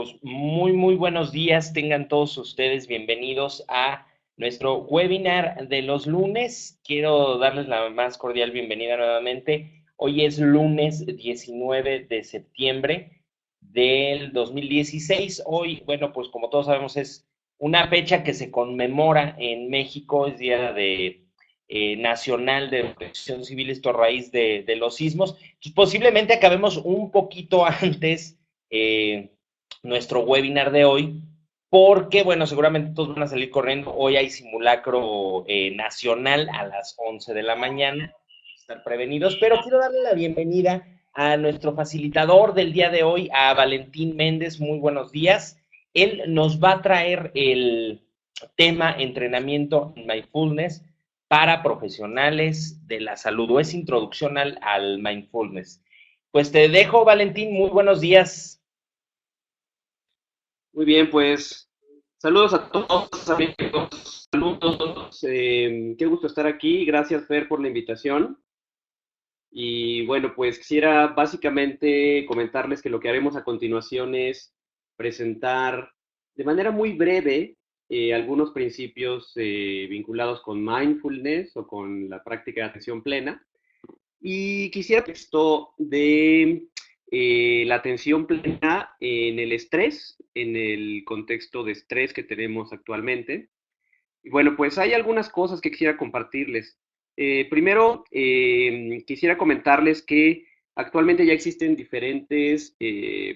Pues muy buenos días, tengan todos ustedes bienvenidos a nuestro webinar de los lunes. Quiero darles la más cordial bienvenida nuevamente. Hoy es lunes 19 de septiembre del 2016. Hoy, bueno, pues como todos sabemos es una fecha que se conmemora en México, es Día de Nacional de Protección Civil, esto a raíz de los sismos. Pues posiblemente acabemos un poquito antes nuestro webinar de hoy, porque, bueno, seguramente todos van a salir corriendo. Hoy hay simulacro nacional a las 11 de la mañana, estar prevenidos, pero quiero darle la bienvenida a nuestro facilitador del día de hoy, a Valentín Méndez. Muy buenos días. Él nos va a traer el tema entrenamiento en mindfulness para profesionales de la salud, o es introducción al mindfulness. Pues te dejo, Valentín, muy buenos días. Muy bien, pues saludos a todos amigos, saludos, qué gusto estar aquí, gracias Fer por la invitación. Y bueno, pues quisiera básicamente comentarles que lo que haremos a continuación es presentar de manera muy breve algunos principios vinculados con mindfulness o con la práctica de atención plena. Y quisiera esto de la atención plena en el estrés, en el contexto de estrés que tenemos actualmente. Y bueno, pues hay algunas cosas que quisiera compartirles. Primero, quisiera comentarles que actualmente ya existen diferentes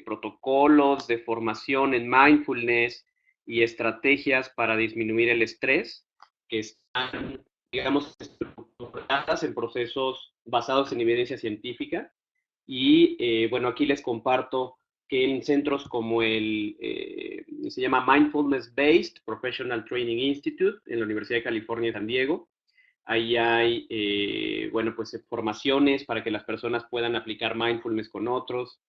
protocolos de formación en mindfulness y estrategias para disminuir el estrés que están, digamos, estructuradas en procesos basados en evidencia científica. Y bueno, aquí les comparto que en centros como se llama Mindfulness Based Professional Training Institute en la Universidad de California de San Diego, ahí hay, bueno, pues formaciones para que las personas puedan aplicar mindfulness con otros.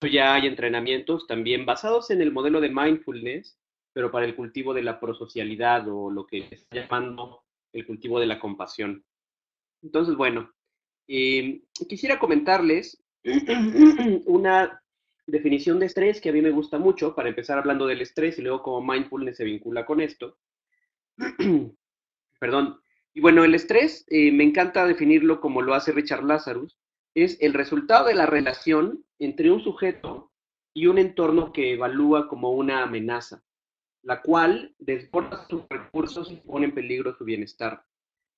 Ya hay entrenamientos también basados en el modelo de mindfulness, pero para el cultivo de la prosocialidad o lo que se está llamando el cultivo de la compasión. Entonces, bueno, quisiera comentarles una definición de estrés que a mí me gusta mucho, para empezar hablando del estrés y luego cómo mindfulness se vincula con esto. Perdón. Y bueno, el estrés, me encanta definirlo como lo hace Richard Lazarus, es el resultado de la relación entre un sujeto y un entorno que evalúa como una amenaza, la cual desborda sus recursos y pone en peligro su bienestar.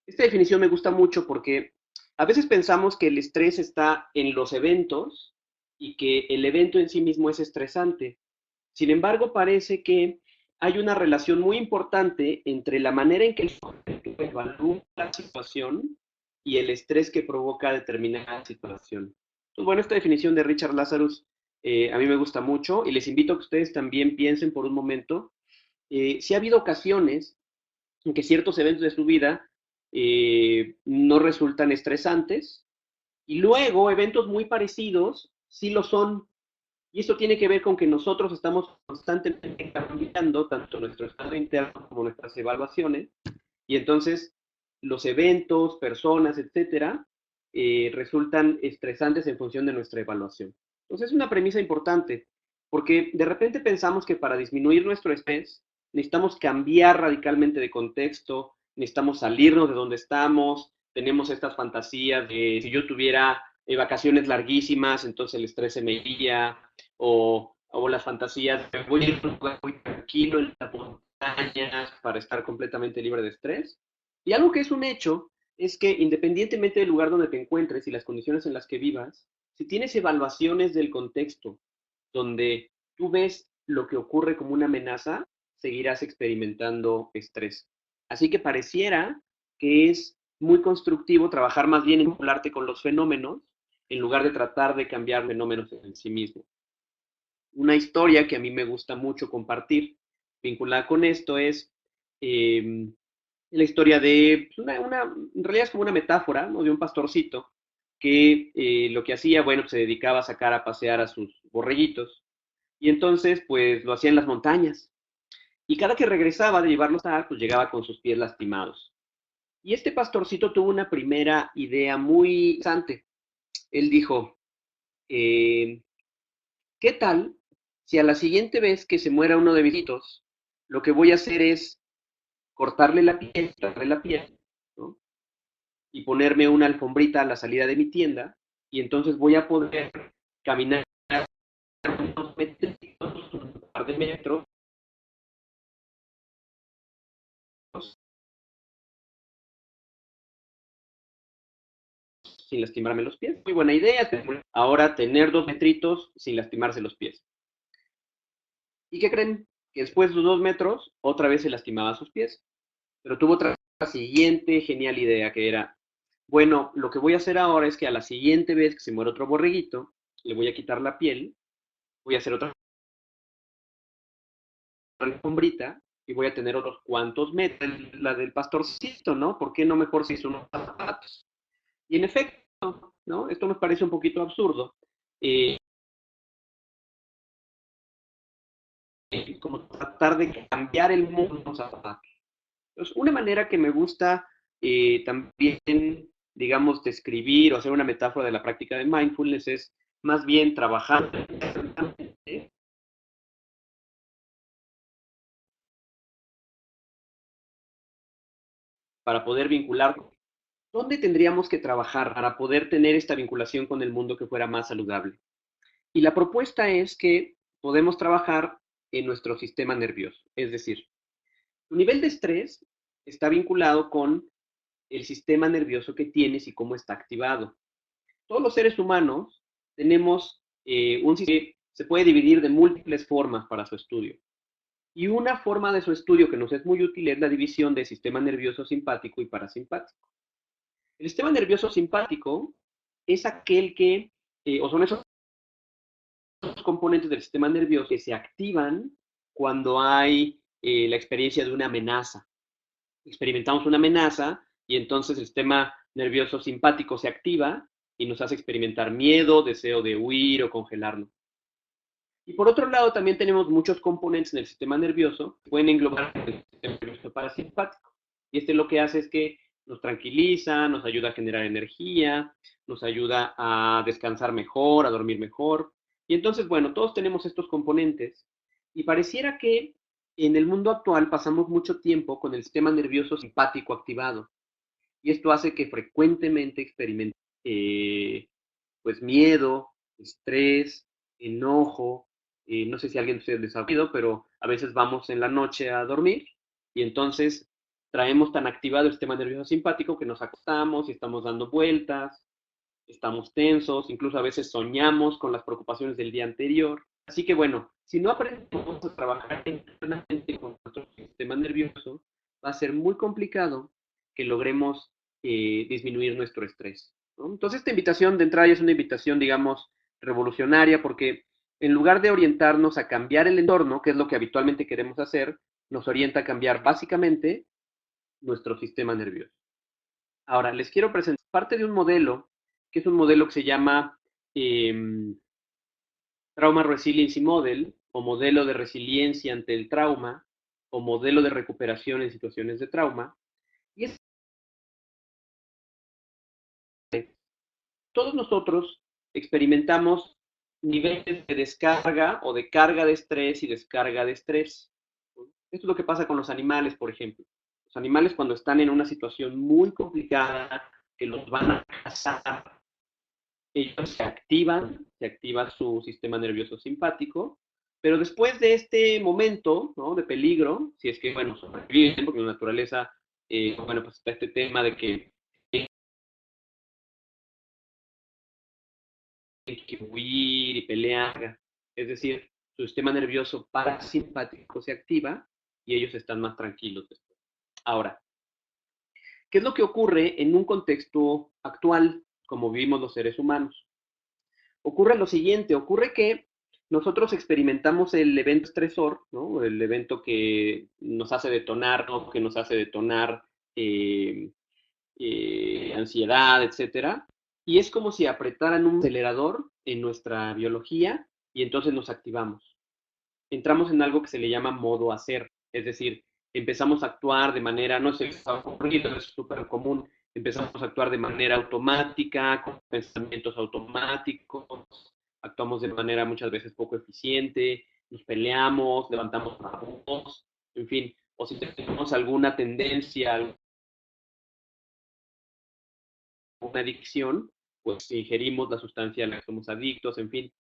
Esta definición me gusta mucho porque a veces pensamos que el estrés está en los eventos y que el evento en sí mismo es estresante. Sin embargo, parece que hay una relación muy importante entre la manera en que el sujeto evalúa la situación y el estrés que provoca determinada situación. Entonces, bueno, esta definición de Richard Lazarus a mí me gusta mucho y les invito a que ustedes también piensen por un momento si ha habido ocasiones en que ciertos eventos de su vida no resultan estresantes y luego eventos muy parecidos sí lo son. Y esto tiene que ver con que nosotros estamos constantemente cambiando tanto nuestro estado interno como nuestras evaluaciones y entonces los eventos, personas, etcétera, resultan estresantes en función de nuestra evaluación. Entonces es una premisa importante porque de repente pensamos que para disminuir nuestro estrés necesitamos cambiar radicalmente de contexto, necesitamos salirnos de donde estamos, tenemos estas fantasías de si yo tuviera vacaciones larguísimas, entonces el estrés se me iría, o las fantasías de voy a ir a un lugar muy tranquilo en las montañas para estar completamente libre de estrés. Y algo que es un hecho es que independientemente del lugar donde te encuentres y las condiciones en las que vivas, si tienes evaluaciones del contexto donde tú ves lo que ocurre como una amenaza, seguirás experimentando estrés. Así que pareciera que es muy constructivo trabajar más bien en vincularte con los fenómenos en lugar de tratar de cambiar fenómenos en sí mismo. Una historia que a mí me gusta mucho compartir vinculada con esto es eh, la historia de pues, en realidad es como una metáfora, ¿no? De un pastorcito que lo que hacía, bueno, pues, se dedicaba a sacar a pasear a sus borreguitos y entonces pues lo hacía en las montañas y cada que regresaba de llevarlos a pues llegaba con sus pies lastimados. Y este pastorcito tuvo una primera idea muy interesante. Él dijo, ¿qué tal Si a la siguiente vez que se muera uno de mis hijitos, lo que voy a hacer es cortarle la piel, ¿no? Y ponerme una alfombrita a la salida de mi tienda, y entonces voy a poder caminar unos metros, un par de metros, sin lastimarme los pies. Muy buena idea. Ahora tener 2 metritos sin lastimarse los pies. ¿Y qué creen? Que después de los 2 metros, otra vez se lastimaba sus pies. Pero tuvo otra siguiente genial idea que era, bueno, lo que voy a hacer ahora es que a la siguiente vez que se muera otro borreguito, le voy a quitar la piel, voy a hacer otra alfombrita y voy a tener otros cuantos metros, la del pastorcito, ¿no? ¿Por qué no mejor se hizo unos zapatos? Y en efecto, ¿no? Esto nos parece un poquito absurdo, eh, como tratar de cambiar el mundo con zapatos. Entonces, una manera que me gusta también, digamos, describir o hacer una metáfora de la práctica de mindfulness es más bien trabajar para poder vincular. ¿Dónde tendríamos que trabajar para poder tener esta vinculación con el mundo que fuera más saludable? Y la propuesta es que podemos trabajar en nuestro sistema nervioso. Es decir, tu nivel de estrés está vinculado con el sistema nervioso que tienes y cómo está activado. Todos los seres humanos tenemos un sistema que se puede dividir de múltiples formas para su estudio. Y una forma de su estudio que nos es muy útil es la división de sistema nervioso simpático y parasimpático. El sistema nervioso simpático es aquel que, o son esos componentes del sistema nervioso que se activan cuando hay la experiencia de una amenaza. Experimentamos una amenaza y entonces el sistema nervioso simpático se activa y nos hace experimentar miedo, deseo de huir o congelarnos. Y por otro lado, también tenemos muchos componentes en el sistema nervioso que pueden englobar el sistema nervioso parasimpático. Y este lo que hace es que nos tranquiliza, nos ayuda a generar energía, nos ayuda a descansar mejor, a dormir mejor. Y entonces, bueno, todos tenemos estos componentes y pareciera que en el mundo actual pasamos mucho tiempo con el sistema nervioso simpático activado. Y esto hace que frecuentemente experimentemos pues miedo, estrés, enojo. No sé si alguien de ustedes les ha oído, pero a veces vamos en la noche a dormir y entonces traemos tan activado el sistema nervioso simpático que nos acostamos y estamos dando vueltas, estamos tensos, incluso a veces soñamos con las preocupaciones del día anterior. Así que bueno, si no aprendemos a trabajar internamente con nuestro sistema nervioso, va a ser muy complicado que logremos disminuir nuestro estrés, ¿no? Entonces esta invitación de entrada es una invitación, digamos, revolucionaria porque en lugar de orientarnos a cambiar el entorno, que es lo que habitualmente queremos hacer, nos orienta a cambiar básicamente nuestro sistema nervioso. Ahora, les quiero presentar parte de un modelo, que es un modelo que se llama Trauma Resiliency Model, o modelo de resiliencia ante el trauma, o modelo de recuperación en situaciones de trauma. Y es todos nosotros experimentamos niveles de descarga o de carga de estrés y descarga de estrés. Esto es lo que pasa con los animales, por ejemplo. Los animales cuando están en una situación muy complicada, que los van a cazar, ellos se activa su sistema nervioso simpático, pero después de este momento, ¿no?, de peligro, si es que, bueno, sobreviven, porque en la naturaleza, bueno, pues está este tema de que tienen que huir y pelear, es decir, su sistema nervioso parasimpático se activa y ellos están más tranquilos después. Ahora, ¿qué es lo que ocurre en un contexto actual, como vivimos los seres humanos? Ocurre lo siguiente, ocurre que nosotros experimentamos el evento estresor, ¿no?, el evento que nos hace detonar, ¿no?, que nos hace detonar eh, ansiedad, etcétera, y es como si apretaran un acelerador en nuestra biología y entonces nos activamos. Entramos en algo que se le llama modo hacer, es decir, empezamos a actuar de manera, no sé, es súper común, empezamos a actuar de manera automática, con pensamientos automáticos, actuamos de manera muchas veces poco eficiente, nos peleamos, levantamos la voz, en fin, o si tenemos alguna tendencia, alguna adicción, pues ingerimos la sustancia a la que somos adictos, en fin,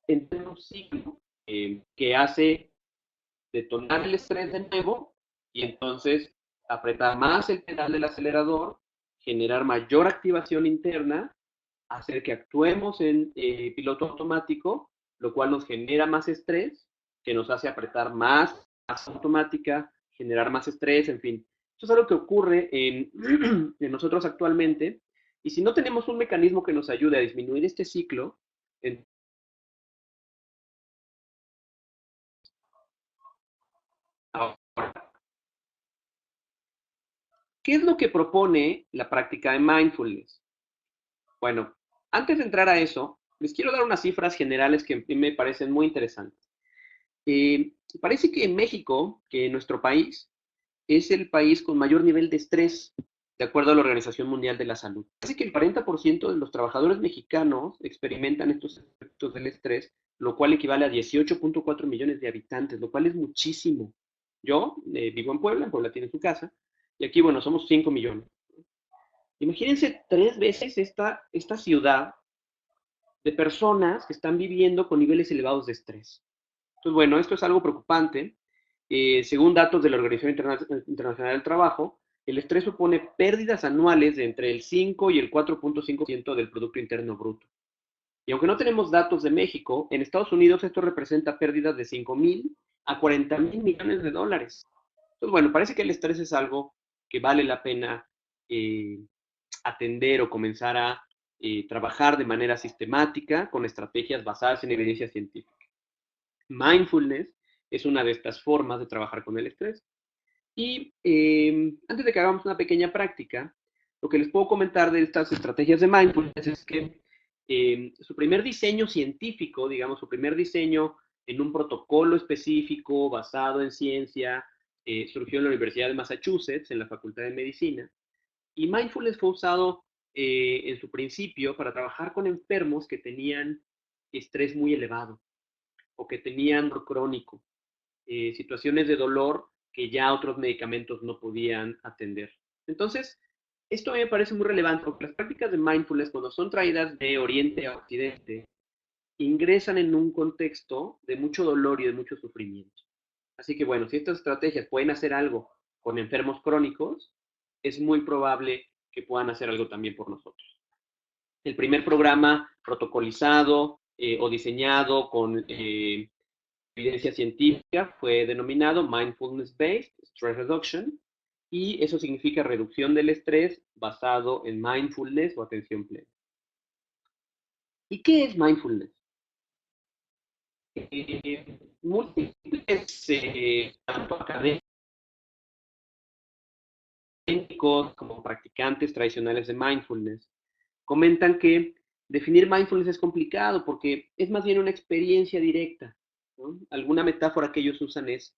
entra un ciclo que hace detonar el estrés de nuevo y entonces apretar más el pedal del acelerador, generar mayor activación interna, hacer que actuemos en piloto automático, lo cual nos genera más estrés, que nos hace apretar más automática, generar más estrés, en fin. Esto es algo que ocurre en nosotros actualmente, y si no tenemos un mecanismo que nos ayude a disminuir este ciclo, en, ahora, ¿qué es lo que propone la práctica de mindfulness? Bueno, antes de entrar a eso, les quiero dar unas cifras generales que me parecen muy interesantes. Parece que en México, que en nuestro país, es el país con mayor nivel de estrés, de acuerdo a la Organización Mundial de la Salud. Parece que el 40% de los trabajadores mexicanos experimentan estos efectos del estrés, lo cual equivale a 18.4 millones de habitantes, lo cual es muchísimo. Yo vivo en Puebla tiene su casa, y aquí, bueno, somos 5 millones. Imagínense 3 veces esta ciudad de personas que están viviendo con niveles elevados de estrés. Entonces, bueno, esto es algo preocupante. Según datos de la Organización Internacional del Trabajo, el estrés supone pérdidas anuales de entre el 5 y el 4.5% del Producto Interno Bruto. Y aunque no tenemos datos de México, en Estados Unidos esto representa pérdidas de 5,000 a 40,000 millones de dólares. Entonces, bueno, parece que el estrés es algo que vale la pena eh, atender o comenzar a trabajar de manera sistemática con estrategias basadas en evidencia científica. Mindfulness es una de estas formas de trabajar con el estrés. Y antes de que hagamos una pequeña práctica, lo que les puedo comentar de estas estrategias de mindfulness es que su primer diseño científico, digamos, su primer diseño en un protocolo específico basado en ciencia, surgió en la Universidad de Massachusetts, en la Facultad de Medicina, y mindfulness fue usado en su principio para trabajar con enfermos que tenían estrés muy elevado o que tenían dolor crónico, situaciones de dolor que ya otros medicamentos no podían atender. Entonces, esto a mí me parece muy relevante porque las prácticas de mindfulness, cuando son traídas de Oriente a Occidente, ingresan en un contexto de mucho dolor y de mucho sufrimiento. Así que bueno, si estas estrategias pueden hacer algo con enfermos crónicos, es muy probable que puedan hacer algo también por nosotros. El primer programa protocolizado o diseñado con evidencia científica fue denominado Mindfulness Based Stress Reduction, y eso significa reducción del estrés basado en mindfulness o atención plena. ¿Y qué es mindfulness? Múltiples, tanto académicos como practicantes tradicionales de mindfulness, comentan que definir mindfulness es complicado porque es más bien una experiencia directa, ¿no? Alguna metáfora que ellos usan es,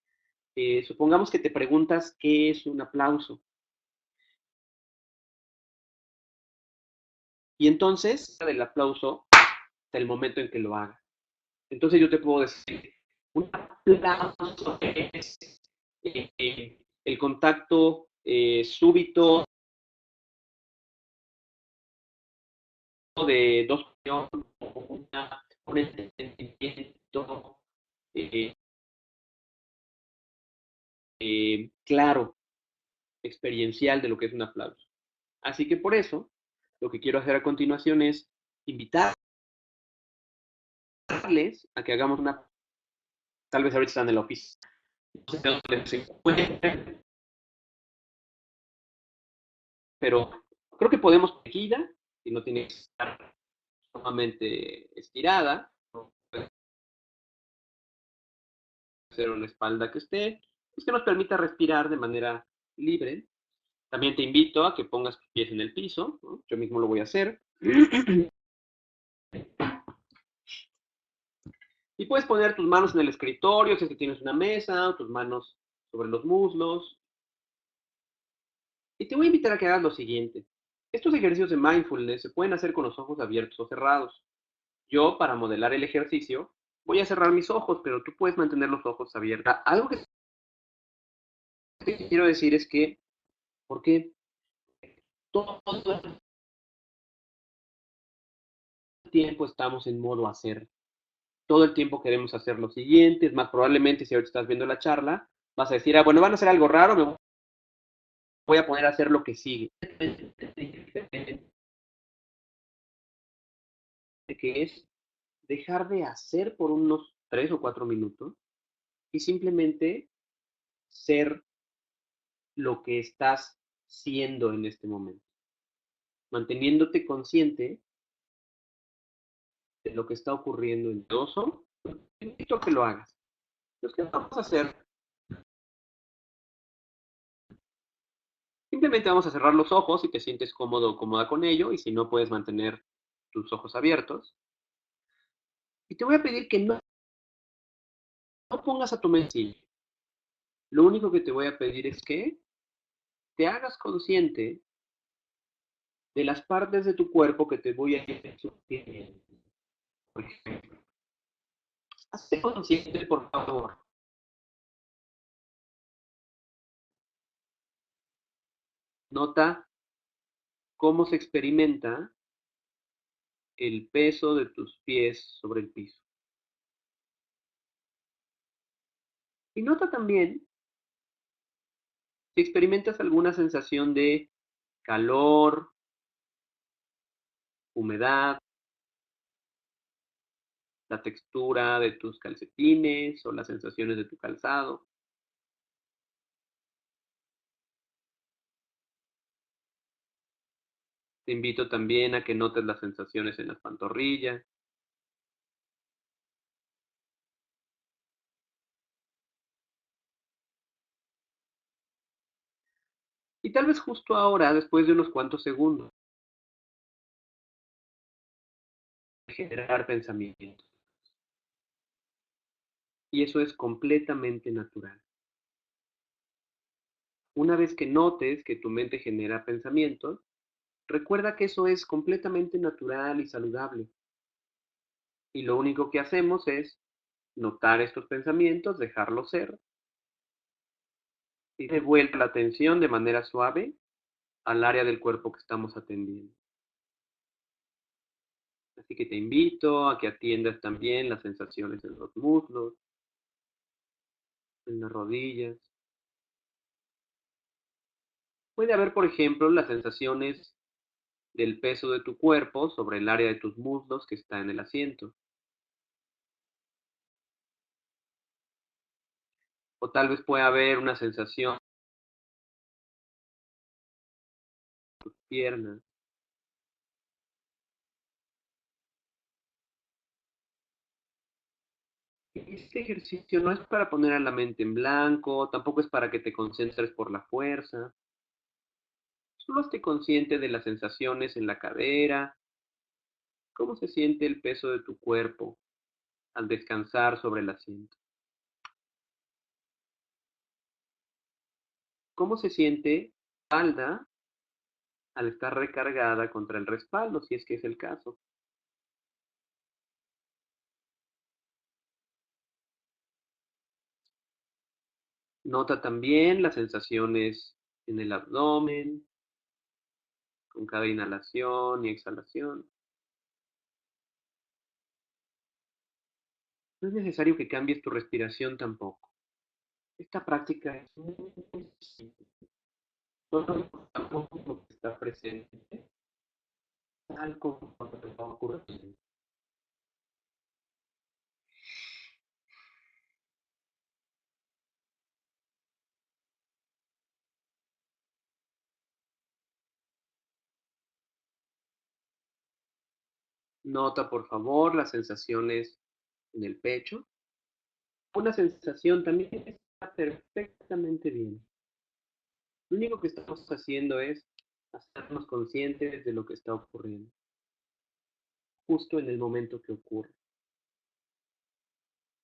supongamos que te preguntas qué es un aplauso. Y entonces, del aplauso hasta el momento en que lo haga. Entonces yo te puedo decir, un aplauso es el contacto súbito de dos opiniones, un entendimiento eh, claro, experiencial de lo que es un aplauso. Así que por eso, lo que quiero hacer a continuación es invitarles a que hagamos una, tal vez ahorita están en la oficina, no sé dónde se encuentren, pero creo que podemos seguida, y no tiene que estar sumamente estirada, puede ser una espalda que esté, pues que nos permita respirar de manera libre. También te invito a que pongas tus pies en el piso, ¿no? Yo mismo lo voy a hacer. Y puedes poner tus manos en el escritorio, si es que tienes una mesa, o tus manos sobre los muslos. Y te voy a invitar a que hagas lo siguiente. Estos ejercicios de mindfulness se pueden hacer con los ojos abiertos o cerrados. Yo, para modelar el ejercicio, Voy a cerrar mis ojos, pero tú puedes mantener los ojos abiertos. Algo que te quiero decir es que, porque todo el tiempo estamos en modo hacer, todo el tiempo queremos hacer lo siguiente, es más probablemente si ahorita estás viendo la charla, vas a decir, bueno, van a hacer algo raro, me voy a poner a hacer lo que sigue. Que es dejar de hacer por unos 3 o 4 minutos y simplemente ser lo que estás siendo en este momento, manteniéndote consciente de lo que está ocurriendo en tu oso. Te invito a que lo hagas. Entonces, ¿qué vamos a hacer? Simplemente vamos a cerrar los ojos si te sientes cómodo o cómoda con ello, y si no, puedes mantener tus ojos abiertos. Y te voy a pedir que no pongas a tu mente. Lo único que te voy a pedir es que te hagas consciente de las partes de tu cuerpo que te voy a ir sugiriendo. Por ejemplo, hazte consciente, por favor. Nota cómo se experimenta el peso de tus pies sobre el piso. Y nota también si experimentas alguna sensación de calor, humedad, la textura de tus calcetines o las sensaciones de tu calzado. Te invito también a que notes las sensaciones en las pantorrillas. Y tal vez justo ahora, después de unos cuantos segundos, generar pensamientos. Y eso es completamente natural. Una vez que notes que tu mente genera pensamientos, recuerda que eso es completamente natural y saludable. Y lo único que hacemos es notar estos pensamientos, dejarlos ser, y devuelve la atención de manera suave al área del cuerpo que estamos atendiendo. Así que te invito a que atiendas también las sensaciones en los muslos, en las rodillas. Puede haber, por ejemplo, las sensaciones del peso de tu cuerpo sobre el área de tus muslos que está en el asiento. O tal vez pueda haber una sensación en tus piernas. Este ejercicio no es para poner a la mente en blanco, tampoco es para que te concentres por la fuerza. Solo esté consciente de las sensaciones en la cadera, cómo se siente el peso de tu cuerpo al descansar sobre el asiento. Cómo se siente la espalda al estar recargada contra el respaldo, si es que es el caso. Nota también las sensaciones en el abdomen, con cada inhalación y exhalación. No es necesario que cambies tu respiración tampoco. Esta práctica es muy simple. Solo notamos lo que está presente, tal como te va ocurriendo. Nota, por favor, las sensaciones en el pecho. Una sensación también está perfectamente bien. Lo único que estamos haciendo es hacernos conscientes de lo que está ocurriendo, justo en el momento que ocurre,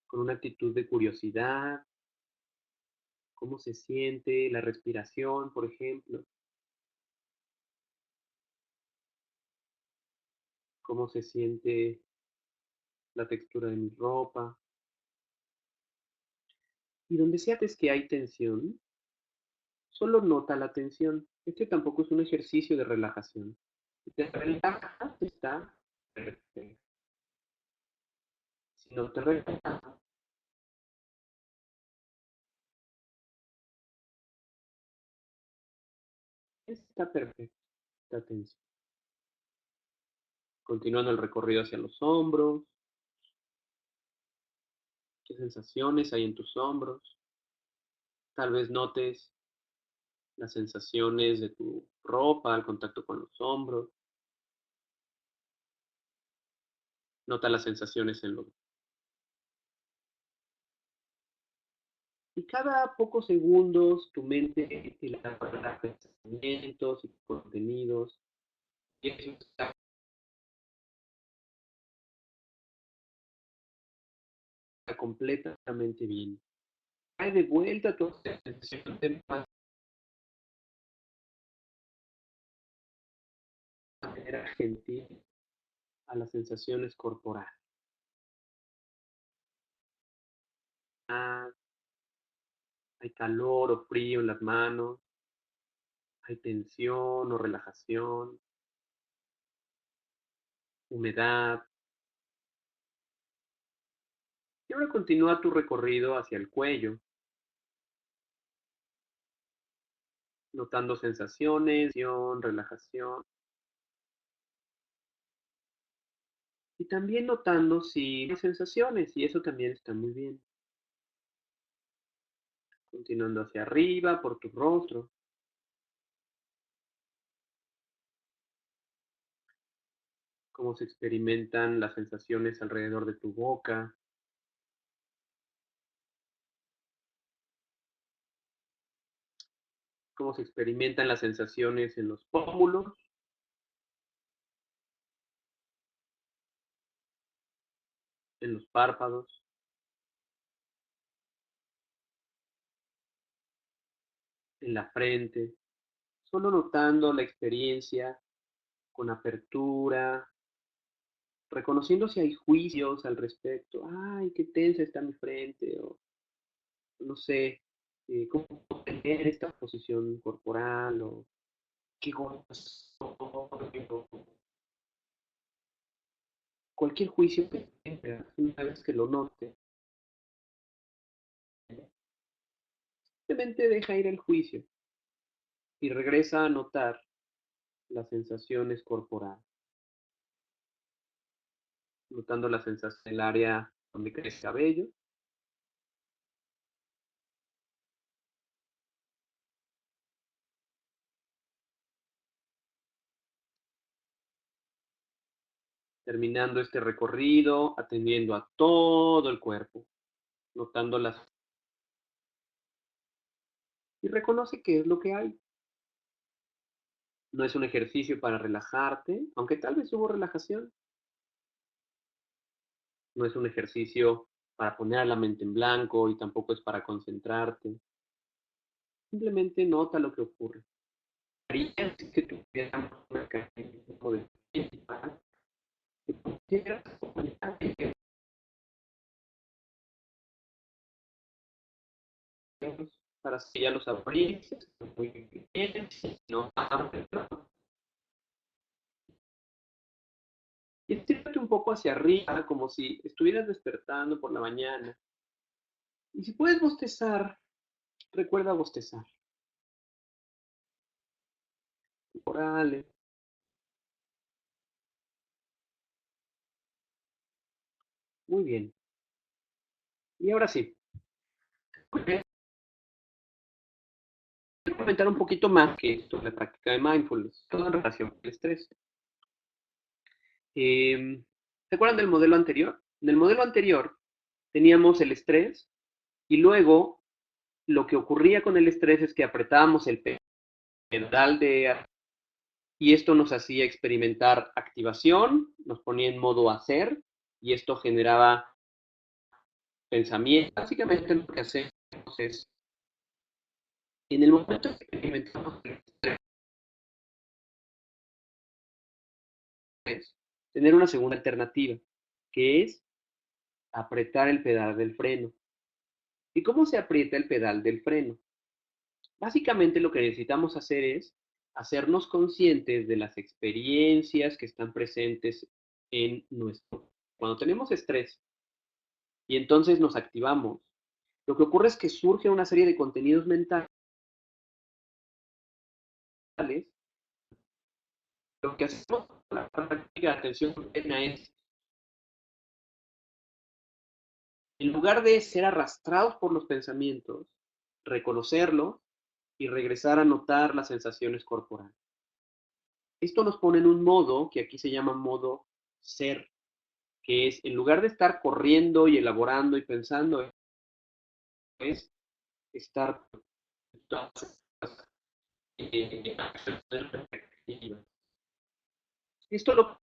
con una actitud de curiosidad, cómo se siente la respiración, por ejemplo, cómo se siente la textura de mi ropa. Y donde sientes que hay tensión, solo nota la tensión. Este tampoco es un ejercicio de relajación. Si te relajas, está perfecto. Si no te relajas, está perfecto. Esta tensión. Continuando el recorrido hacia los hombros. ¿Qué sensaciones hay en tus hombros? Tal vez notes las sensaciones de tu ropa al contacto con los hombros. Nota las sensaciones en los... Y cada pocos segundos tu mente elabora pensamientos y contenidos. Y eso está completamente bien. Trae de vuelta tu atención de manera gentil a las sensaciones corporales. Hay calor o frío en las manos, hay tensión o relajación, humedad. Y ahora continúa tu recorrido hacia el cuello, notando sensaciones, relajación. Y también notando si hay sensaciones, y eso también está muy bien. Continuando hacia arriba por tu rostro. Cómo se experimentan las sensaciones alrededor de tu boca. Cómo se experimentan las sensaciones en los pómulos, en los párpados, en la frente. Solo notando la experiencia con apertura, reconociendo si hay juicios al respecto. Ay, qué tensa está mi frente, o no sé, cómo tener esta posición corporal, o qué gordas soy, o cualquier juicio que tengas, una vez que lo note, simplemente deja ir el juicio y regresa a notar las sensaciones corporales, notando la sensación del área donde crece el cabello, terminando este recorrido, atendiendo a todo el cuerpo, notando las... Y reconoce qué es lo que hay. No es un ejercicio para relajarte, aunque tal vez hubo relajación. No es un ejercicio para poner a la mente en blanco y tampoco es para concentrarte. Simplemente nota lo que ocurre. Harías que tuviéramos un mecanismo de feedback que pusieras para que ya los abrieses, muy bien, no y estírate un poco hacia arriba, como si estuvieras despertando por la mañana. Y si puedes bostezar, recuerda bostezar. Corporales. Muy bien. Y ahora sí, quiero comentar un poquito más que esto, la práctica de mindfulness, todo en relación con el estrés. ¿Se acuerdan del modelo anterior? En el modelo anterior teníamos el estrés y luego lo que ocurría con el estrés es que apretábamos el pedal de... y esto nos hacía experimentar activación, nos ponía en modo hacer y esto generaba pensamiento. Básicamente lo que hacemos es, en el momento que experimentamos el estrés, tener una segunda alternativa, que es apretar el pedal del freno. ¿Y cómo se aprieta el pedal del freno? Básicamente lo que necesitamos hacer es hacernos conscientes de las experiencias que están presentes en nuestro. Cuando tenemos estrés y entonces nos activamos, lo que ocurre es que surge una serie de contenidos mentales. Lo que hacemos con la práctica de atención plena es, en lugar de ser arrastrados por los pensamientos, reconocerlos y regresar a notar las sensaciones corporales. Esto nos pone en un modo que aquí se llama modo ser, que es, en lugar de estar corriendo y elaborando y pensando, es estar esto lo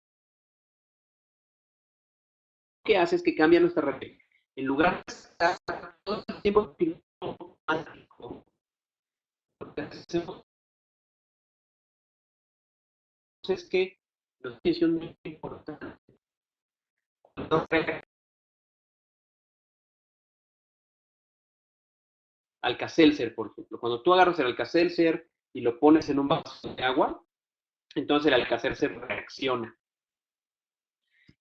que hace es que cambia nuestra realidad. En lugar de estar todo el tiempo automático, lo que hacemos es que la decisión muy importante. Alka-Seltzer, por ejemplo. Cuando tú agarras el Alka-Seltzer y lo pones en un vaso de agua, entonces el Alka-Seltzer reacciona.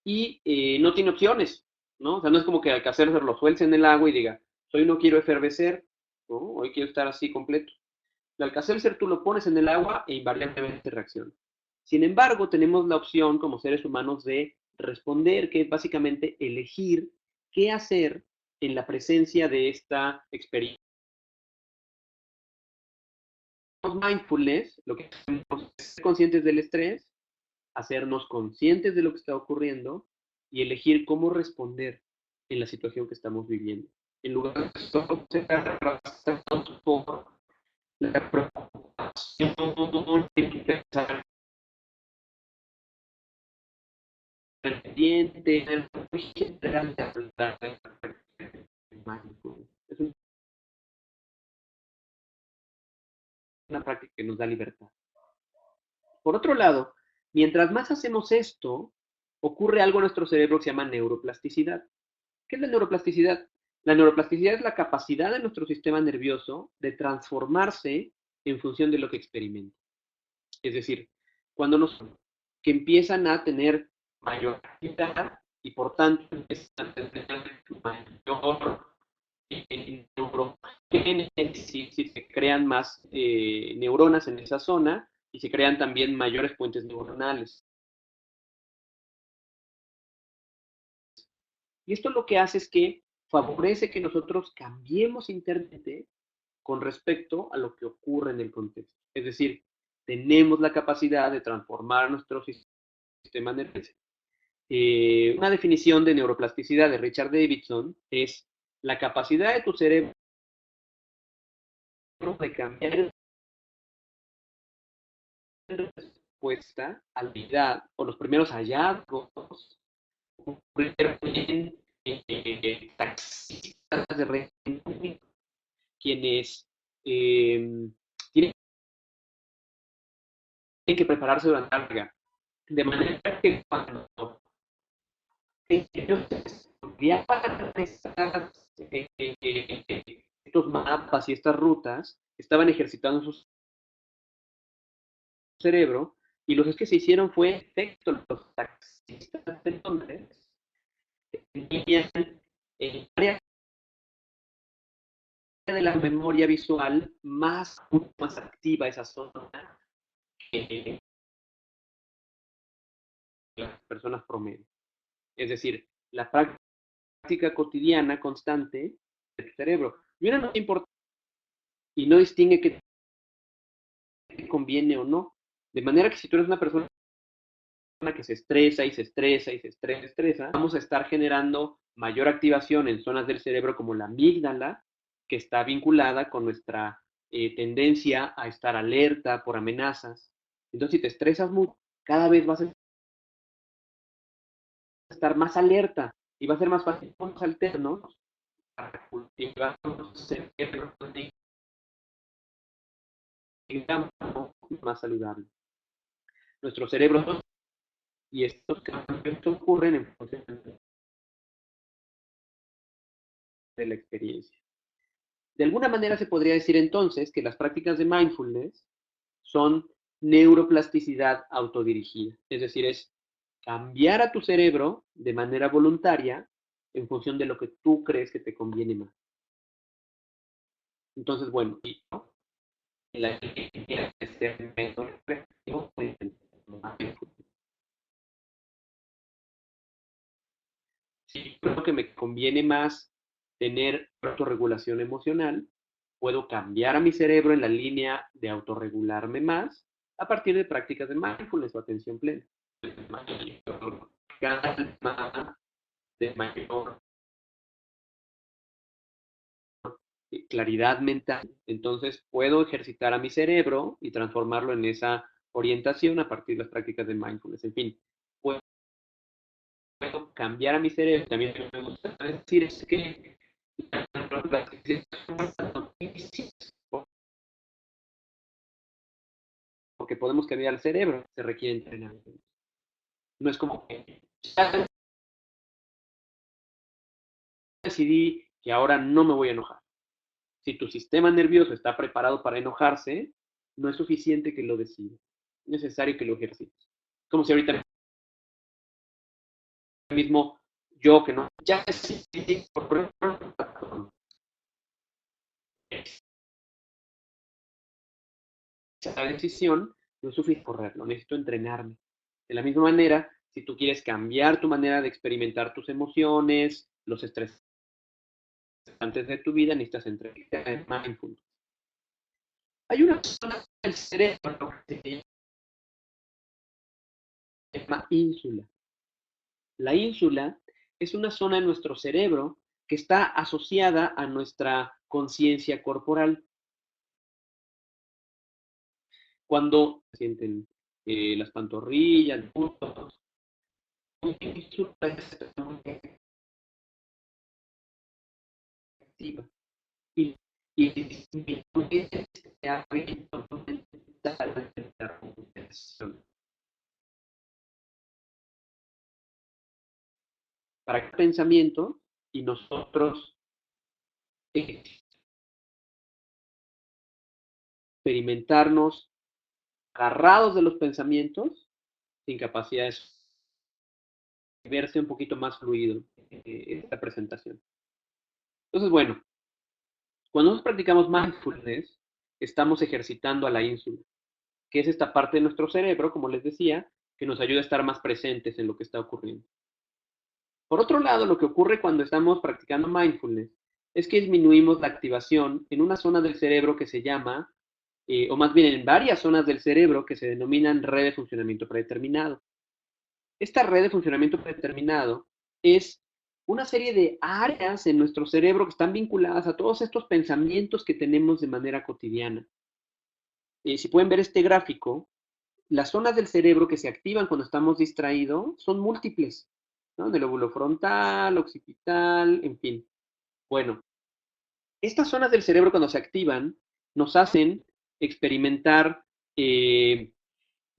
Y no tiene opciones, ¿no? O sea, no es como que el Alka-Seltzer lo suelte en el agua y diga, hoy no quiero efervecer, ¿no? Hoy quiero estar así completo. El Alka-Seltzer tú lo pones en el agua e invariablemente reacciona. Sin embargo, tenemos la opción como seres humanos de responder, que es básicamente elegir qué hacer en la presencia de esta experiencia. Mindfulness, lo que hacemos es ser conscientes del estrés, hacernos conscientes de lo que está ocurriendo y elegir cómo responder en la situación que estamos viviendo. En lugar de solo ser arrastrados por la preocupación y pensar en el pendiente, en el general de hablar de mindfulness. Es una práctica que nos da libertad. Por otro lado, mientras más hacemos esto, ocurre algo en nuestro cerebro que se llama neuroplasticidad. ¿Qué es la neuroplasticidad? La neuroplasticidad es la capacidad de nuestro sistema nervioso de transformarse en función de lo que experimenta. Es decir, cuando nos que empiezan a tener mayor actividad y por tanto empiezan a tener mayor neurogénesis y se crean más neuronas en esa zona y se crean también mayores puentes neuronales. Y esto lo que hace es que favorece que nosotros cambiemos internamente con respecto a lo que ocurre en el contexto. Es decir, tenemos la capacidad de transformar nuestro sistema nervioso. Una definición de neuroplasticidad de Richard Davidson es la capacidad de tu cerebro de cambiar respuesta a la realidad o los primeros hallazgos ocurrieron en taxistas de Reino Unido, quienes tienen que prepararse durante la carga. De manera que cuando ellos estudiaban estos mapas y estas rutas, estaban ejercitando su cerebro y los que se hicieron fue efecto los taxistas de Londres tenían el área de la memoria visual más activa esa zona que las personas promedio. Es decir, la práctica cotidiana constante del cerebro. Y una no importa y no distingue qué te conviene o no. De manera que si tú eres una persona que se estresa y se estresa y se estresa, vamos a estar generando mayor activación en zonas del cerebro como la amígdala, que está vinculada con nuestra tendencia a estar alerta por amenazas. Entonces, si te estresas mucho, cada vez vas a estar más alerta y va a ser más fácil con los alternos para cultivar un cerebro más saludable. Nuestro cerebro y estos cambios ocurren en función de la experiencia. De alguna manera se podría decir entonces que las prácticas de mindfulness son neuroplasticidad autodirigida, es decir, es cambiar a tu cerebro de manera voluntaria en función de lo que tú crees que te conviene más. Entonces, bueno, la si creo que me conviene más tener autorregulación emocional, puedo cambiar a mi cerebro en la línea de autorregularme más a partir de prácticas de mindfulness o atención plena. Calma, de mayor claridad mental. Entonces puedo ejercitar a mi cerebro y transformarlo en esa orientación a partir de las prácticas de mindfulness. En fin, puedo cambiar a mi cerebro. También me gusta decir es que porque podemos cambiar el cerebro, se requiere entrenamiento. No es como que ya decidí que ahora no me voy a enojar. Si tu sistema nervioso está preparado para enojarse, no es suficiente que lo decidas. Es necesario que lo ejercites. Como si ahorita mismo yo que no, ya decidí por esa decisión, no es suficiente correrlo, necesito entrenarme. De la misma manera, si tú quieres cambiar tu manera de experimentar tus emociones, los estresantes de tu vida, necesitas entrenarte en mindfulness. Hay una zona del cerebro que se llama ínsula. La ínsula es una zona en nuestro cerebro que está asociada a nuestra conciencia corporal. Cuando se sienten las pantorrillas, los muslos, y, y disminuye este hábito mental de la rumiación. Para que pensamiento y nosotros experimentarnos agarrados de los pensamientos sin capacidad de verse un poquito más fluido esta presentación. Entonces, bueno, cuando nosotros practicamos mindfulness, estamos ejercitando a la ínsula, que es esta parte de nuestro cerebro, como les decía, que nos ayuda a estar más presentes en lo que está ocurriendo. Por otro lado, lo que ocurre cuando estamos practicando mindfulness es que disminuimos la activación en una zona del cerebro que se llama, o más bien en varias zonas del cerebro que se denominan red de funcionamiento predeterminado. Esta red de funcionamiento predeterminado es una serie de áreas en nuestro cerebro que están vinculadas a todos estos pensamientos que tenemos de manera cotidiana. Si pueden ver este gráfico, las zonas del cerebro que se activan cuando estamos distraídos son múltiples, ¿no? En el lóbulo frontal, occipital, en fin. Bueno, estas zonas del cerebro cuando se activan nos hacen experimentar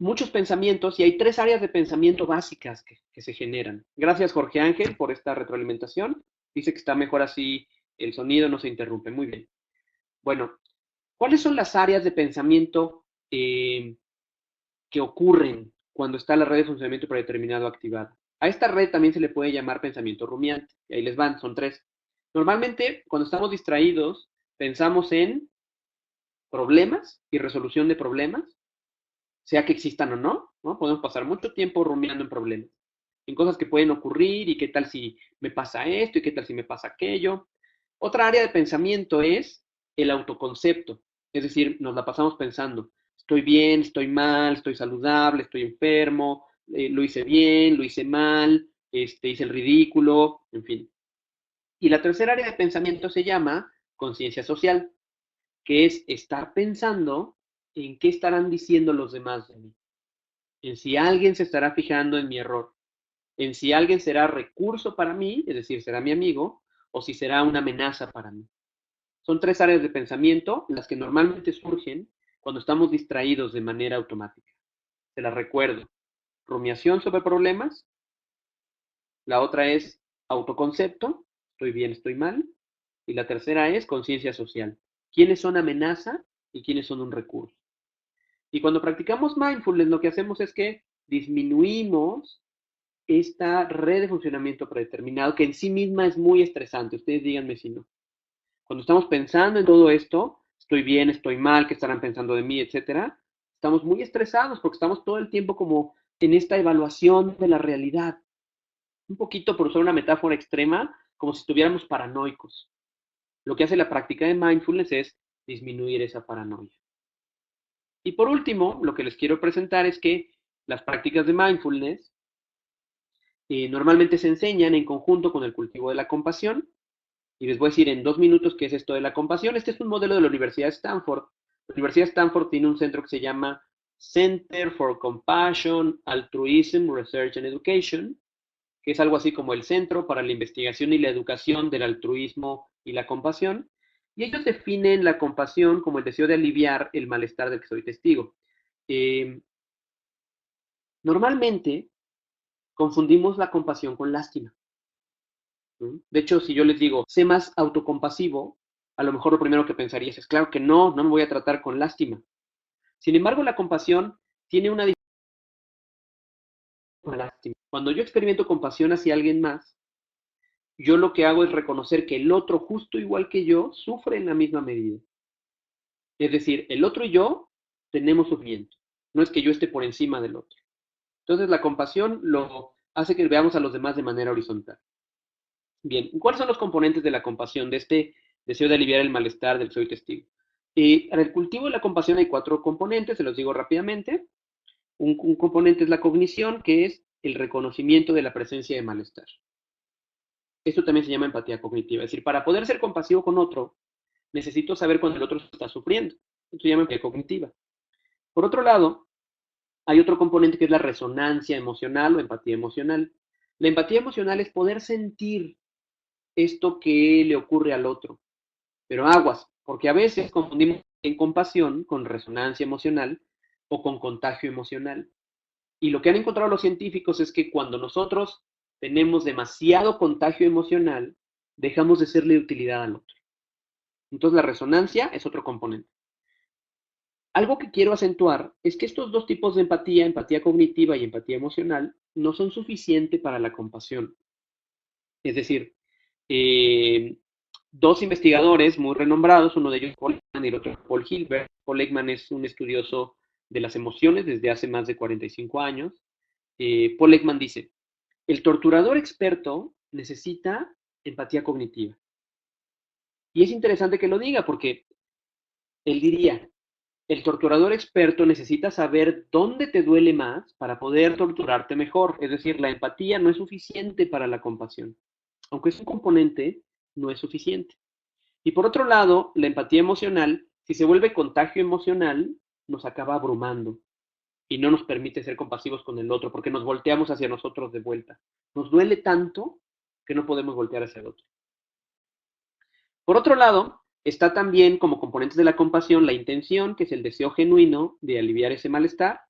muchos pensamientos y hay tres áreas de pensamiento básicas que se generan. Gracias Jorge Ángel por esta retroalimentación. Dice que está mejor así, el sonido no se interrumpe. Muy bien. Bueno, ¿cuáles son las áreas de pensamiento que ocurren cuando está la red de funcionamiento predeterminado activada? A esta red también se le puede llamar pensamiento rumiante. Y ahí les van, son tres. Normalmente, cuando estamos distraídos, pensamos en problemas y resolución de problemas, sea que existan o no, ¿no? Podemos pasar mucho tiempo rumiando en problemas, en cosas que pueden ocurrir y qué tal si me pasa esto y qué tal si me pasa aquello. Otra área de pensamiento es el autoconcepto, es decir, nos la pasamos pensando, estoy bien, estoy mal, estoy saludable, estoy enfermo, lo hice bien, lo hice mal, hice el ridículo, en fin. Y la tercera área de pensamiento se llama conciencia social, que es estar pensando en qué estarán diciendo los demás de mí, en si alguien se estará fijando en mi error, en si alguien será recurso para mí, es decir, será mi amigo, o si será una amenaza para mí. Son tres áreas de pensamiento las que normalmente surgen cuando estamos distraídos de manera automática. Se las recuerdo. Rumiación sobre problemas. La otra es autoconcepto. Estoy bien, estoy mal. Y la tercera es conciencia social. ¿Quiénes son amenaza y quiénes son un recurso? Y cuando practicamos mindfulness, lo que hacemos es que disminuimos esta red de funcionamiento predeterminado que en sí misma es muy estresante. Ustedes díganme si no. Cuando estamos pensando en todo esto, estoy bien, estoy mal, qué estarán pensando de mí, etcétera, estamos muy estresados porque estamos todo el tiempo como en esta evaluación de la realidad. Un poquito, por usar una metáfora extrema, como si estuviéramos paranoicos. Lo que hace la práctica de mindfulness es disminuir esa paranoia. Y por último, lo que les quiero presentar es que las prácticas de mindfulness normalmente se enseñan en conjunto con el cultivo de la compasión. Y les voy a decir en 2 minutos qué es esto de la compasión. Este es un modelo de la Universidad de Stanford. La Universidad de Stanford tiene un centro que se llama Center for Compassion, Altruism, Research and Education, que es algo así como el Centro para la Investigación y la Educación del Altruismo y la Compasión. Y ellos definen la compasión como el deseo de aliviar el malestar del que soy testigo. Eh, Normalmente confundimos la compasión con lástima. De hecho, si yo les digo, sé más autocompasivo, a lo mejor lo primero que pensarías es, claro que no, no me voy a tratar con lástima. Sin embargo, la compasión tiene una diferencia con la lástima. Cuando yo experimento compasión hacia alguien más, yo lo que hago es reconocer que el otro, justo igual que yo, sufre en la misma medida. Es decir, el otro y yo tenemos sufrimiento. No es que yo esté por encima del otro. Entonces, la compasión lo hace que veamos a los demás de manera horizontal. Bien, ¿cuáles son los componentes de la compasión, de este deseo de aliviar el malestar del que soy testigo? Para el cultivo de la compasión hay 4 componentes, se los digo rápidamente. Un componente es la cognición, que es el reconocimiento de la presencia de malestar. Esto también se llama empatía cognitiva. Es decir, para poder ser compasivo con otro, necesito saber cuando el otro está sufriendo. Esto se llama empatía cognitiva. Por otro lado, hay otro componente que es la resonancia emocional o empatía emocional. La empatía emocional es poder sentir esto que le ocurre al otro. Pero aguas, porque a veces confundimos en compasión con resonancia emocional o con contagio emocional. Y lo que han encontrado los científicos es que cuando nosotros tenemos demasiado contagio emocional, dejamos de serle de utilidad al otro. Entonces la resonancia es otro componente. Algo que quiero acentuar es que estos dos tipos de empatía, empatía cognitiva y empatía emocional, no son suficientes para la compasión. Es decir, eh, dos investigadores muy renombrados, uno de ellos Paul Ekman y el otro Paul Hilbert. Paul Ekman es un estudioso de las emociones desde hace más de 45 años. Paul Ekman dice, el torturador experto necesita empatía cognitiva. Y es interesante que lo diga porque él diría, el torturador experto necesita saber dónde te duele más para poder torturarte mejor. Es decir, la empatía no es suficiente para la compasión. Aunque es un componente, no es suficiente. Y por otro lado, la empatía emocional, si se vuelve contagio emocional, nos acaba abrumando y no nos permite ser compasivos con el otro porque nos volteamos hacia nosotros de vuelta. Nos duele tanto que no podemos voltear hacia el otro. Por otro lado, está también como componentes de la compasión la intención, que es el deseo genuino de aliviar ese malestar,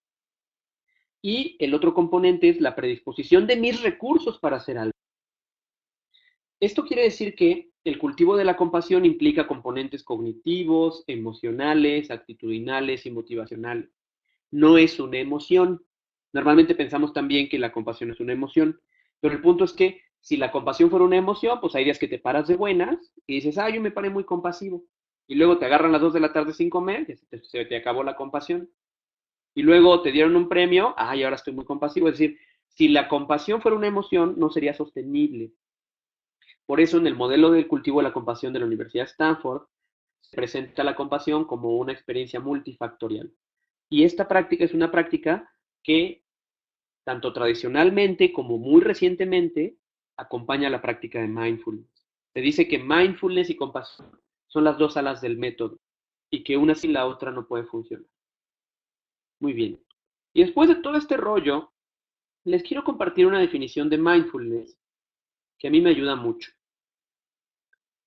y el otro componente es la predisposición de mis recursos para hacer algo. Esto quiere decir que el cultivo de la compasión implica componentes cognitivos, emocionales, actitudinales y motivacionales. No es una emoción. Normalmente pensamos también que la compasión es una emoción, pero el punto es que si la compasión fuera una emoción, pues hay días que te paras de buenas y dices, yo me paré muy compasivo. Y luego te agarran las 2 de la tarde sin comer, y se te acabó la compasión. Y luego te dieron un premio, ahora estoy muy compasivo. Es decir, si la compasión fuera una emoción, no sería sostenible. Por eso en el modelo del cultivo de la compasión de la Universidad de Stanford se presenta la compasión como una experiencia multifactorial. Y esta práctica es una práctica que tanto tradicionalmente como muy recientemente acompaña la práctica de mindfulness. Se dice que mindfulness y compasión son las dos alas del método y que una sin la otra no puede funcionar. Muy bien. Y después de todo este rollo, les quiero compartir una definición de mindfulness que a mí me ayuda mucho.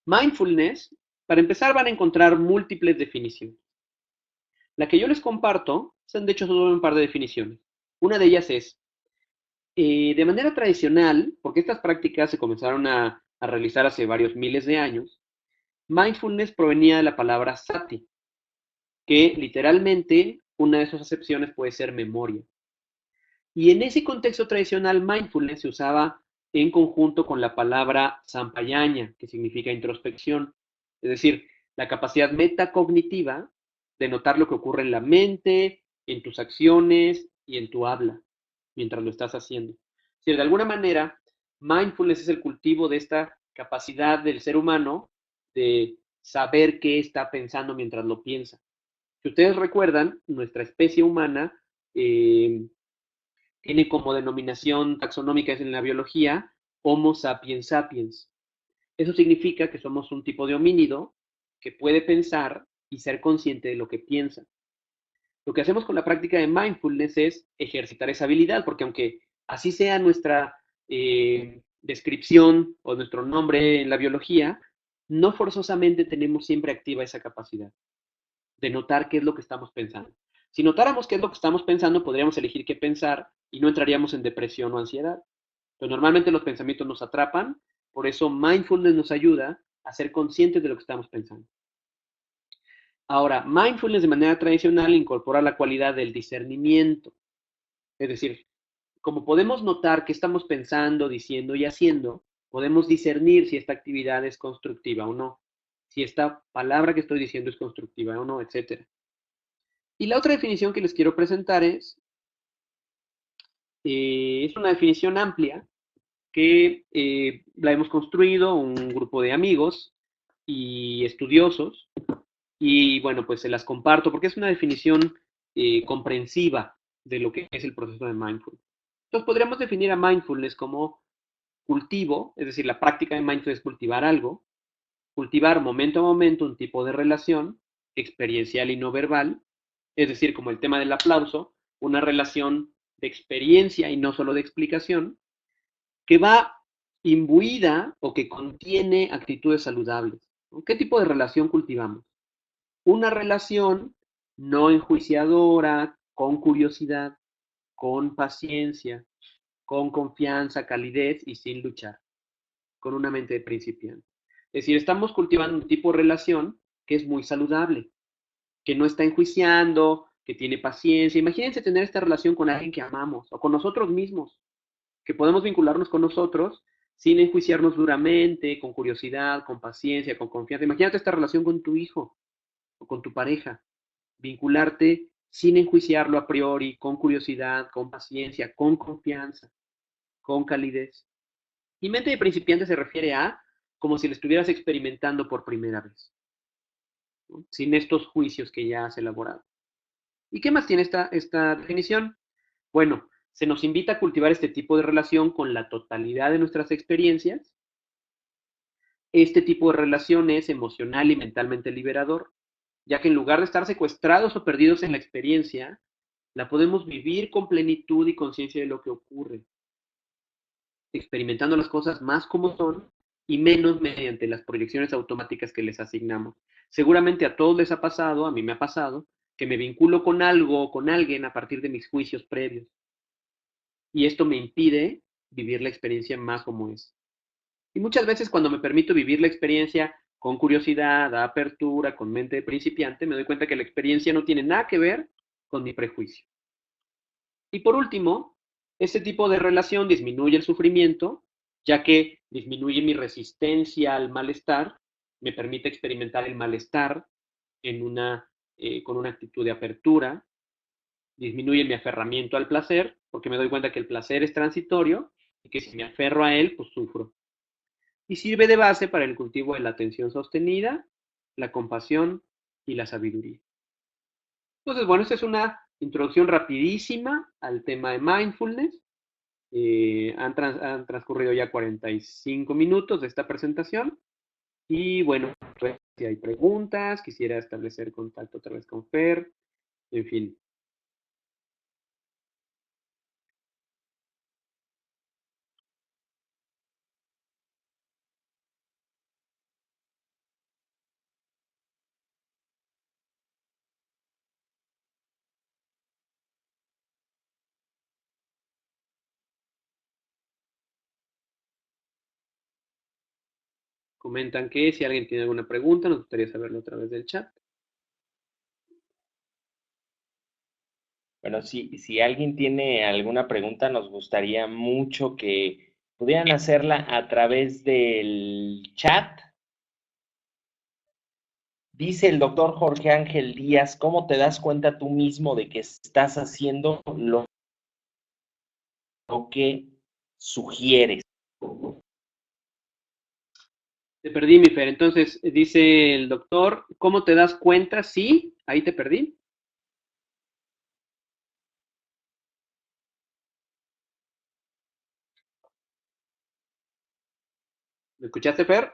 Mindfulness, para empezar, van a encontrar múltiples definiciones. La que yo les comparto, son de hecho solo un par de definiciones. Una de ellas es, de manera tradicional, porque estas prácticas se comenzaron a realizar hace varios miles de años, Mindfulness provenía de la palabra sati, que literalmente una de sus acepciones puede ser memoria. Y en ese contexto tradicional, mindfulness se usaba en conjunto con la palabra sampayaña, que significa introspección, es decir, la capacidad metacognitiva de notar lo que ocurre en la mente, en tus acciones y en tu habla, mientras lo estás haciendo. Es decir, de alguna manera, mindfulness es el cultivo de esta capacidad del ser humano de saber qué está pensando mientras lo piensa. Si ustedes recuerdan, nuestra especie humana tiene como denominación taxonómica en la biología Homo sapiens sapiens. Eso significa que somos un tipo de homínido que puede pensar y ser consciente de lo que piensa. Lo que hacemos con la práctica de mindfulness es ejercitar esa habilidad, porque aunque así sea nuestra descripción o nuestro nombre en la biología, no forzosamente tenemos siempre activa esa capacidad de notar qué es lo que estamos pensando. Si notáramos qué es lo que estamos pensando, podríamos elegir qué pensar y no entraríamos en depresión o ansiedad. Pero normalmente los pensamientos nos atrapan, por eso mindfulness nos ayuda a ser conscientes de lo que estamos pensando. Ahora, mindfulness de manera tradicional incorpora la cualidad del discernimiento. Es decir, como podemos notar qué estamos pensando, diciendo y haciendo, podemos discernir si esta actividad es constructiva o no, si esta palabra que estoy diciendo es constructiva o no, etcétera. Y la otra definición que les quiero presentar es una definición amplia que la hemos construido un grupo de amigos y estudiosos y bueno, pues se las comparto porque es una definición comprensiva de lo que es el proceso de mindfulness. Entonces podríamos definir a mindfulness como cultivo, es decir, la práctica de mindfulness es cultivar algo, cultivar momento a momento un tipo de relación experiencial y no verbal, es decir, como el tema del aplauso, una relación de experiencia y no solo de explicación, que va imbuida o que contiene actitudes saludables. ¿Qué tipo de relación cultivamos? Una relación no enjuiciadora, con curiosidad, con paciencia, con confianza, calidez y sin luchar, con una mente de principiante. Es decir, estamos cultivando un tipo de relación que es muy saludable, que no está enjuiciando, que tiene paciencia. Imagínense tener esta relación con alguien que amamos o con nosotros mismos, que podemos vincularnos con nosotros sin enjuiciarnos duramente, con curiosidad, con paciencia, con confianza. Imagínate esta relación con tu hijo o con tu pareja, vincularte sin enjuiciarlo a priori, con curiosidad, con paciencia, con confianza, con calidez. Y mente de principiante se refiere a como si lo estuvieras experimentando por primera vez, ¿no? Sin estos juicios que ya has elaborado. ¿Y qué más tiene esta definición? Bueno, se nos invita a cultivar este tipo de relación con la totalidad de nuestras experiencias. Este tipo de relación es emocional y mentalmente liberador, ya que en lugar de estar secuestrados o perdidos en la experiencia, la podemos vivir con plenitud y conciencia de lo que ocurre, experimentando las cosas más como son y menos mediante las proyecciones automáticas que les asignamos. Seguramente a todos les ha pasado, a mí me ha pasado, que me vinculo con algo o con alguien a partir de mis juicios previos. Y esto me impide vivir la experiencia más como es. Y muchas veces cuando me permito vivir la experiencia con curiosidad, apertura, con mente de principiante, me doy cuenta que la experiencia no tiene nada que ver con mi prejuicio. Y por último, este tipo de relación disminuye el sufrimiento, ya que disminuye mi resistencia al malestar, me permite experimentar el malestar con una actitud de apertura, disminuye mi aferramiento al placer, porque me doy cuenta que el placer es transitorio y que si me aferro a él, pues sufro. Y sirve de base para el cultivo de la atención sostenida, la compasión y la sabiduría. Entonces, bueno, esta es una introducción rapidísima al tema de mindfulness. Han transcurrido ya 45 minutos de esta presentación. Y bueno, pues, si hay preguntas, quisiera establecer contacto otra vez con Fer, en fin. Comentan que si alguien tiene alguna pregunta, nos gustaría saberlo a través del chat. Bueno, si alguien tiene alguna pregunta, nos gustaría mucho que pudieran hacerla a través del chat. Dice el doctor Jorge Ángel Díaz, ¿cómo te das cuenta tú mismo de que estás haciendo lo que sugieres? Te perdí, mi Fer. Entonces, dice el doctor, ¿cómo te das cuenta? Sí, ahí te perdí. ¿Me escuchaste, Fer?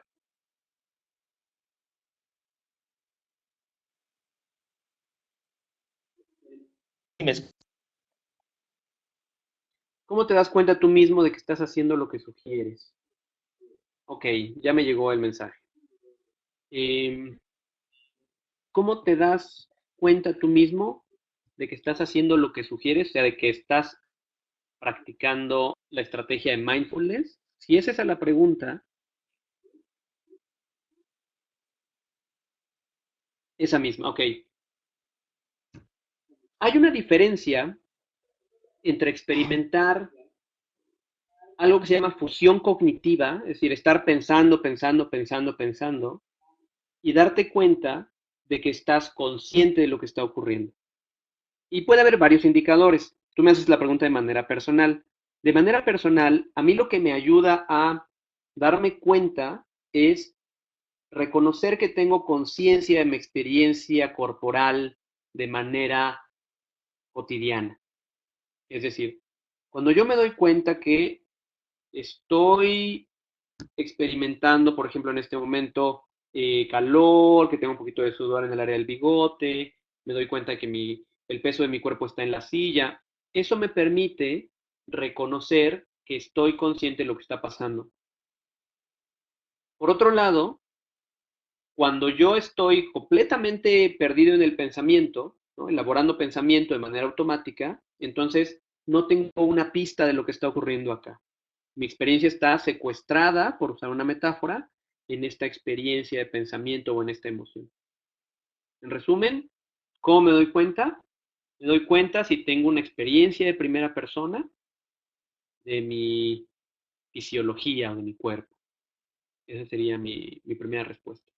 ¿Cómo te das cuenta tú mismo de que estás haciendo lo que sugieres? Ok, ya me llegó el mensaje. Em, ¿Cómo te das cuenta tú mismo de que estás haciendo lo que sugieres? O sea, de que estás practicando la estrategia de mindfulness. Si es esa la pregunta, esa misma, ok. Hay una diferencia entre experimentar algo que se llama fusión cognitiva, es decir, estar pensando, pensando, pensando, pensando, y darte cuenta de que estás consciente de lo que está ocurriendo. Y puede haber varios indicadores. Tú me haces la pregunta de manera personal. De manera personal, a mí lo que me ayuda a darme cuenta es reconocer que tengo conciencia de mi experiencia corporal de manera cotidiana. Es decir, cuando yo me doy cuenta que estoy experimentando, por ejemplo, en este momento calor, que tengo un poquito de sudor en el área del bigote, me doy cuenta que el peso de mi cuerpo está en la silla. Eso me permite reconocer que estoy consciente de lo que está pasando. Por otro lado, cuando yo estoy completamente perdido en el pensamiento, ¿no? Elaborando pensamiento de manera automática, entonces no tengo una pista de lo que está ocurriendo acá. Mi experiencia está secuestrada, por usar una metáfora, en esta experiencia de pensamiento o en esta emoción. En resumen, ¿cómo me doy cuenta? Me doy cuenta si tengo una experiencia de primera persona de mi fisiología o de mi cuerpo. Esa sería mi primera respuesta.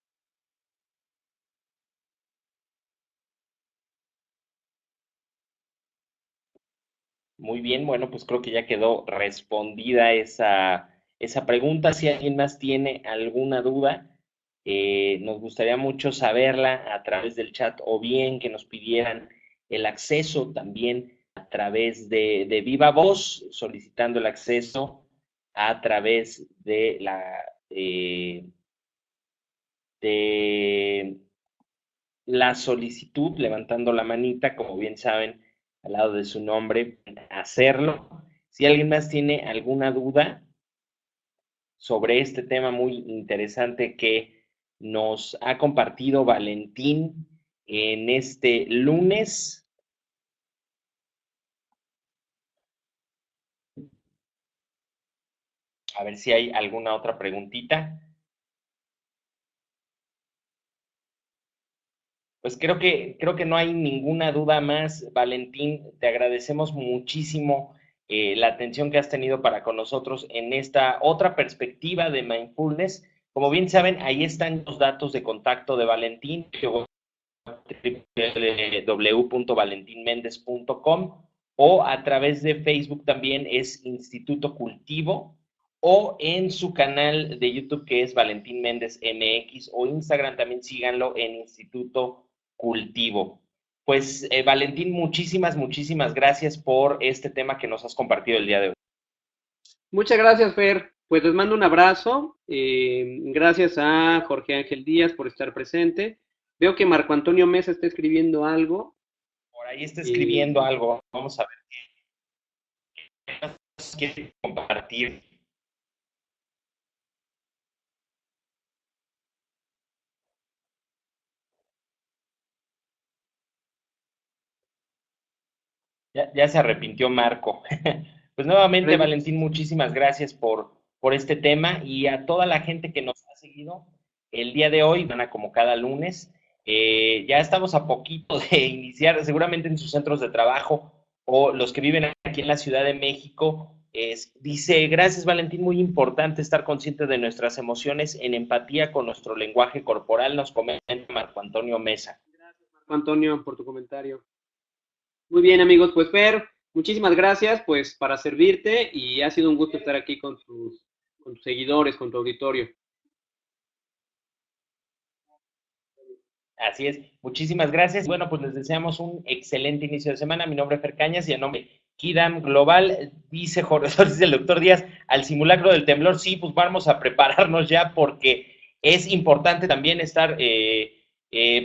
Muy bien, bueno, pues creo que ya quedó respondida esa pregunta. Si alguien más tiene alguna duda, nos gustaría mucho saberla a través del chat o bien que nos pidieran el acceso también a través de Viva Voz, solicitando el acceso a través de la solicitud, levantando la manita, como bien saben, al lado de su nombre, hacerlo. Si alguien más tiene alguna duda sobre este tema muy interesante que nos ha compartido Valentín en este lunes, a ver si hay alguna otra preguntita. Pues creo que no hay ninguna duda más, Valentín. Te agradecemos muchísimo la atención que has tenido para con nosotros en esta otra perspectiva de mindfulness. Como bien saben, ahí están los datos de contacto de Valentín, www.valentinmendez.com o a través de Facebook también es Instituto Cultivo o en su canal de YouTube que es Valentín Méndez MX o Instagram también síganlo en Instituto Cultivo. Pues Valentín, muchísimas gracias por este tema que nos has compartido el día de hoy. Muchas gracias, Fer. Pues les mando un abrazo. Gracias a Jorge Ángel Díaz por estar presente. Veo que Marco Antonio Mesa está escribiendo algo. Por ahí está escribiendo algo. Vamos a ver qué nos quiere compartir. Ya se arrepintió Marco. Pues nuevamente, Valentín, muchísimas gracias por este tema y a toda la gente que nos ha seguido el día de hoy, como cada lunes. Ya estamos a poquito de iniciar, seguramente en sus centros de trabajo o los que viven aquí en la Ciudad de México. Dice, gracias Valentín, muy importante estar consciente de nuestras emociones en empatía con nuestro lenguaje corporal, nos comenta Marco Antonio Mesa. Gracias, Marco Antonio, por tu comentario. Muy bien, amigos, pues Fer, muchísimas gracias, pues para servirte y ha sido un gusto estar aquí con tus seguidores, con tu auditorio. Así es, muchísimas gracias. Bueno, pues les deseamos un excelente inicio de semana. Mi nombre es Fer Cañas y a nombre de Kidam Global, dice Jorge, dice el doctor Díaz, al simulacro del temblor, sí, pues vamos a prepararnos ya porque es importante también estar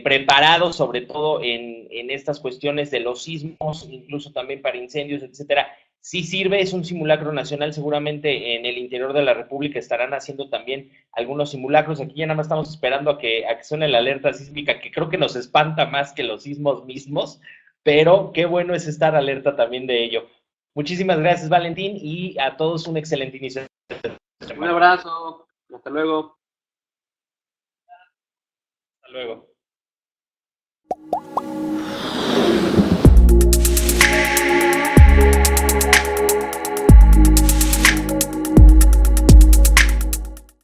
preparados, sobre todo en estas cuestiones de los sismos, incluso también para incendios, etcétera. Sí sirve, es un simulacro nacional, seguramente en el interior de la República estarán haciendo también algunos simulacros. Aquí ya nada más estamos esperando a que suene la alerta sísmica, que creo que nos espanta más que los sismos mismos, pero qué bueno es estar alerta también de ello. Muchísimas gracias, Valentín, y a todos un excelente inicio de semana. Un abrazo, hasta luego. Hasta luego.